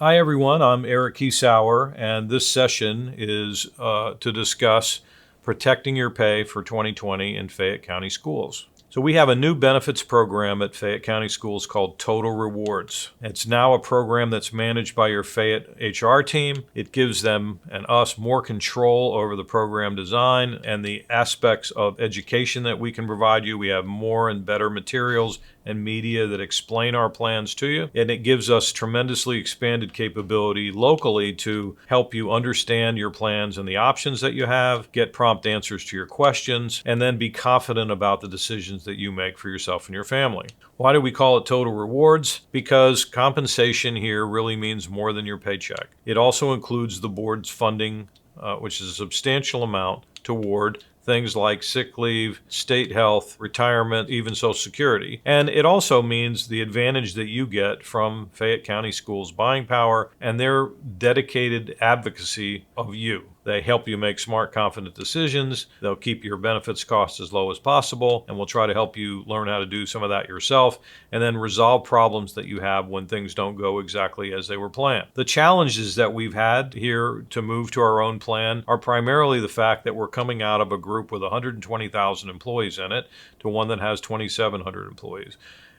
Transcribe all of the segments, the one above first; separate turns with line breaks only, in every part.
Hi, everyone. I'm Eric Kiesauer, and this session is to discuss protecting your pay for 2020 in Fayette County Schools. So we have a new benefits program at Fayette County Schools called Total Rewards. It's now a program that's managed by your Fayette HR team. It gives them and us more control over the program design and the aspects of education that we can provide you. We have more and better materials and media that explain our plans to you, and it gives us tremendously expanded capability locally to help you understand your plans and the options that you have, get prompt answers to your questions, and then be confident about the decisions that you make for yourself and your family. Why do we call it Total Rewards? Because compensation here really means more than your paycheck. It also includes the board's funding, which is a substantial amount toward things like sick leave, state health, retirement, even Social Security. And it also means the advantage that you get from Fayette County Schools' buying power and their dedicated advocacy of you. They help you make smart, confident decisions. They'll keep your benefits costs as low as possible, and we'll try to help you learn how to do some of that yourself and then resolve problems that you have when things don't go exactly as they were planned. The challenges that we've had here to move to our own plan are primarily the fact that we're coming out of a group with 120,000 employees in it to one that has 2,700 employees.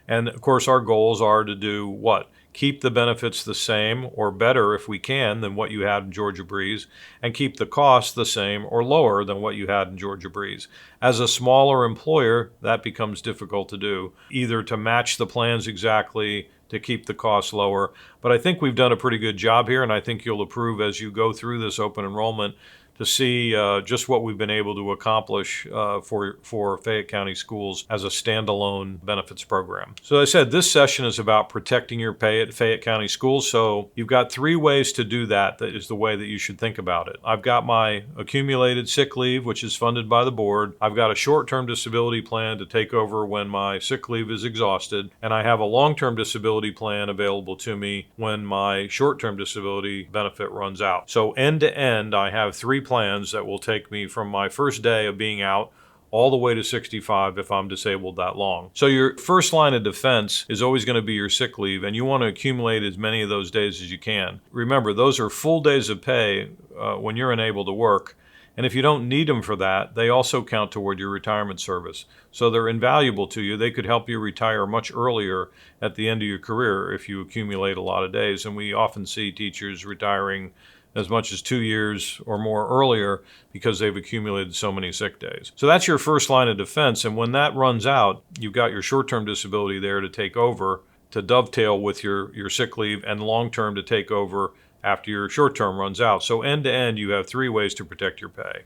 And of course, our goals are to do what? Keep the benefits the same or better if we can than what you had in Georgia Breeze, and keep the costs the same or lower than what you had in Georgia Breeze. As a smaller employer, that becomes difficult to do, either to match the plans exactly, to keep the costs lower. But I think we've done a pretty good job here, and I think you'll approve as you go through this open enrollment to see just what we've been able to accomplish for Fayette County Schools as a standalone benefits program. So as I said, this session is about protecting your pay at Fayette County Schools. So you've got three ways to do that. That is the way that you should think about it. I've got my accumulated sick leave, which is funded by the board. I've got a short-term disability plan to take over when my sick leave is exhausted. And I have a long-term disability plan available to me when my short-term disability benefit runs out. So end to end, I have three plans that will take me from my first day of being out all the way to 65 if I'm disabled that long. So your first line of defense is always going to be your sick leave, and you want to accumulate as many of those days as you can. Remember, those are full days of pay when you're unable to work. And if you don't need them for that, they also count toward your retirement service. So they're invaluable to you. They could help you retire much earlier at the end of your career if you accumulate a lot of days. And we often see teachers retiring as much as 2 years or more earlier because they've accumulated so many sick days. So that's your first line of defense. And when that runs out, you've got your short-term disability there to take over, to dovetail with your sick leave, and long-term to take over after your short-term runs out. So end to end, you have three ways to protect your pay.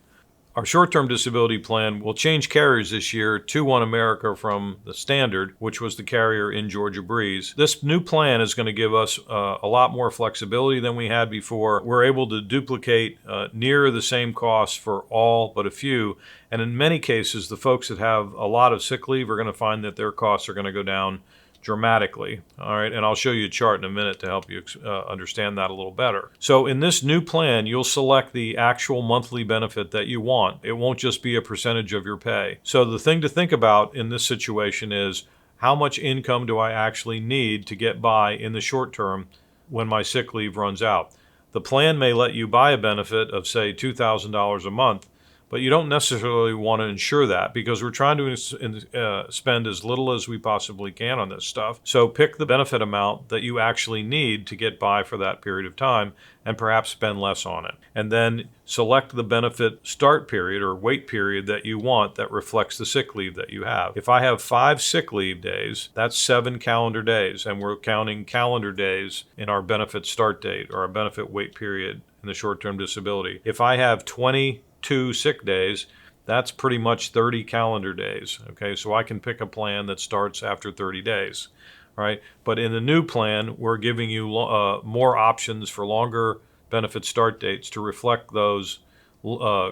Our short-term disability plan will change carriers this year to One America from the Standard, which was the carrier in Georgia Breeze. This new plan is going to give us a lot more flexibility than we had before. We're able to duplicate near the same costs for all but a few. And in many cases, the folks that have a lot of sick leave are going to find that their costs are going to go down dramatically. All right, and I'll show you a chart in a minute to help you understand that a little better. So in this new plan, you'll select the actual monthly benefit that you want. It won't just be a percentage of your pay. So the thing to think about in this situation is, how much income do I actually need to get by in the short term when my sick leave runs out? The plan may let you buy a benefit of, say, $2,000 a month, but you don't necessarily want to insure that because we're trying to spend as little as we possibly can on this stuff. So pick the benefit amount that you actually need to get by for that period of time and perhaps spend less on it. And then select the benefit start period or wait period that you want that reflects the sick leave that you have. If I have 5 sick leave days, that's 7 calendar days, and we're counting calendar days in our benefit start date or our benefit wait period in the short-term disability. If I have 22 sick days, that's pretty much 30 calendar days. Okay, so I can pick a plan that starts after 30 days, right? But in the new plan, we're giving you more options for longer benefit start dates to reflect those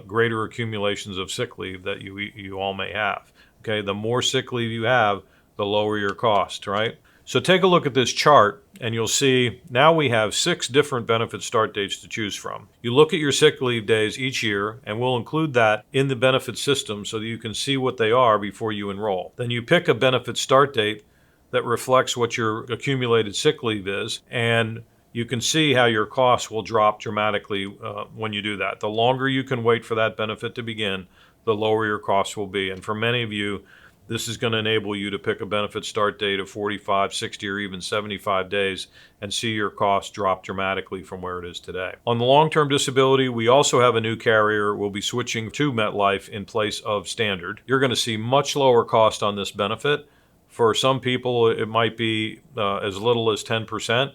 greater accumulations of sick leave that you all may have. Okay, the more sick leave you have, the lower your cost, right? So take a look at this chart and you'll see now we have 6 different benefit start dates to choose from. You look at your sick leave days each year, and we'll include that in the benefit system so that you can see what they are before you enroll. Then you pick a benefit start date that reflects what your accumulated sick leave is, and you can see how your costs will drop dramatically when you do that. The longer you can wait for that benefit to begin, the lower your costs will be. And for many of you, this is going to enable you to pick a benefit start date of 45, 60, or even 75 days and see your costs drop dramatically from where it is today. On the long-term disability, we also have a new carrier. We'll be switching to MetLife in place of Standard. You're going to see much lower cost on this benefit. For some people, it might be as little as 10%.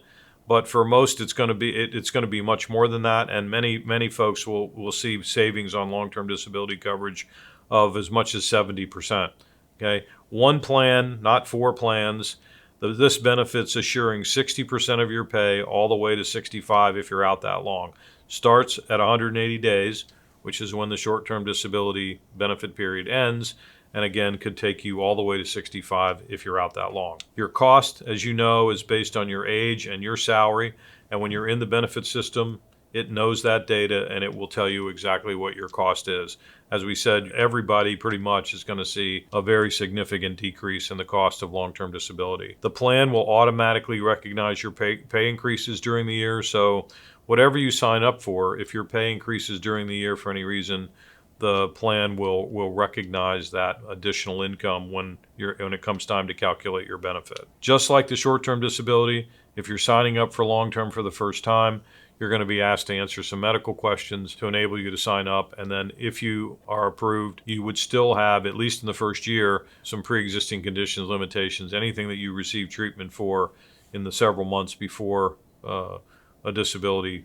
But for most, it's going to be much more than that, and many folks will see savings on long-term disability coverage of as much as 70%. Okay, one plan, not four plans. This benefit's assuring 60% of your pay all the way to 65 if you're out that long. Starts at 180 days, which is when the short-term disability benefit period ends, and again could take you all the way to 65 if you're out that long. Your cost, as you know, is based on your age and your salary, and when you're in the benefit system, it knows that data and it will tell you exactly what your cost is. As we said, everybody pretty much is going to see a very significant decrease in the cost of long-term disability. The plan will automatically recognize your pay increases during the year, so whatever you sign up for, if your pay increases during the year for any reason, the plan will recognize that additional income when it comes time to calculate your benefit. Just like the short-term disability, if you're signing up for long-term for the first time, you're going to be asked to answer some medical questions to enable you to sign up. And then if you are approved, you would still have, at least in the first year, some pre-existing conditions, limitations, anything that you receive treatment for in the several months before a disability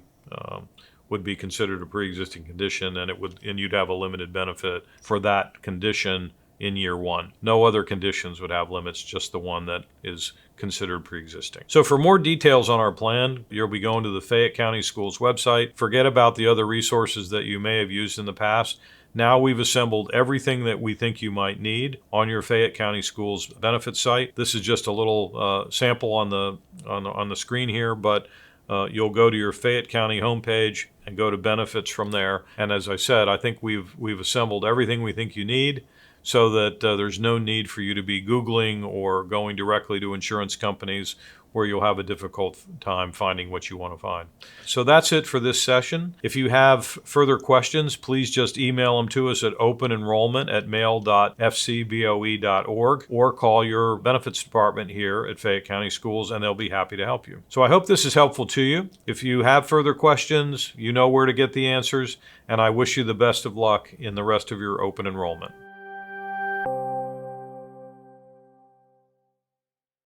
would be considered a pre-existing condition, and you'd have a limited benefit for that condition in year one. No other conditions would have limits, just the one that is considered pre-existing. So for more details on our plan, you'll be going to the Fayette County Schools website. Forget about the other resources that you may have used in the past. Now we've assembled everything that we think you might need on your Fayette County Schools benefit site. This is just a little sample on the screen here, but you'll go to your Fayette County homepage and go to benefits from there. And as I said, I think we've assembled everything we think you need, so that there's no need for you to be Googling or going directly to insurance companies where you'll have a difficult time finding what you want to find. So that's it for this session. If you have further questions, please just email them to us at openenrollment@mail.fcboe.org or call your benefits department here at Fayette County Schools, and they'll be happy to help you. So I hope this is helpful to you. If you have further questions, you know where to get the answers, and I wish you the best of luck in the rest of your open enrollment.